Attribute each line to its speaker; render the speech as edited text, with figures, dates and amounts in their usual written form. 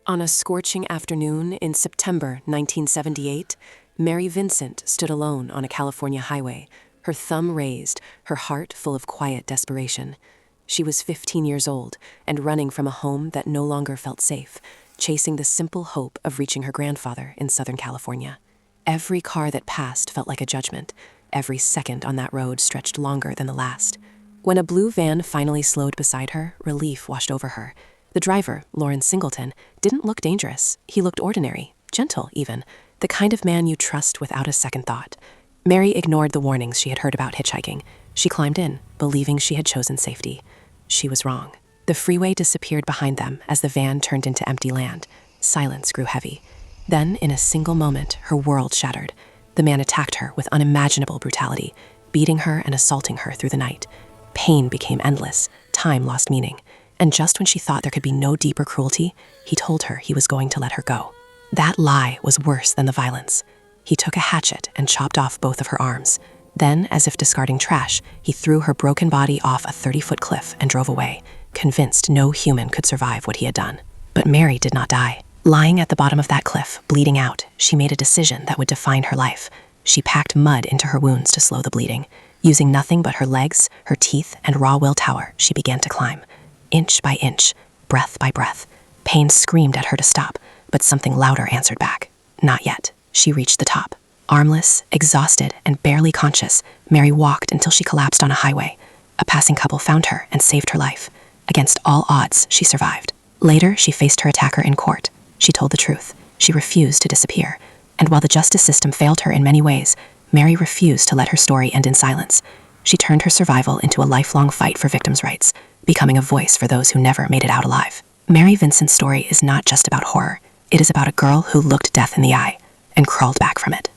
Speaker 1: On a scorching afternoon in September 1978, Mary Vincent stood alone on a California highway, her thumb raised, her heart full of quiet desperation. She was 15 years old and running from a home that no longer felt safe, chasing the simple hope of reaching her grandfather in Southern California. Every car that passed felt like a judgment. Every second on that road stretched longer than the last. When a blue van finally slowed beside her, relief washed over her. The driver, Lawrence Singleton, didn't look dangerous. He looked ordinary, gentle even, the kind of man you trust without a second thought. Mary ignored the warnings she had heard about hitchhiking. She climbed in, believing she had chosen safety. She was wrong. The freeway disappeared behind them as the van turned into empty land. Silence grew heavy. Then, in a single moment, her world shattered. The man attacked her with unimaginable brutality, beating her and assaulting her through the night. Pain became endless. Time lost meaning. And just when she thought there could be no deeper cruelty, he told her he was going to let her go. That lie was worse than the violence. He took a hatchet and chopped off both of her arms. Then, as if discarding trash, he threw her broken body off a 30-foot cliff and drove away, convinced no human could survive what he had done. But Mary did not die. Lying at the bottom of that cliff, bleeding out, she made a decision that would define her life. She packed mud into her wounds to slow the bleeding. Using nothing but her legs, her teeth, and raw willpower, she began to climb. Inch by inch, breath by breath. Pain screamed at her to stop, but something louder answered back. Not yet. She reached the top. Armless, exhausted, and barely conscious, Mary walked until she collapsed on a highway. A passing couple found her and saved her life. Against all odds, she survived. Later, she faced her attacker in court. She told the truth. She refused to disappear. And while the justice system failed her in many ways, Mary refused to let her story end in silence. She turned her survival into a lifelong fight for victims' rights, becoming a voice for those who never made it out alive. Mary Vincent's story is not just about horror. It is about a girl who looked death in the eye and crawled back from it.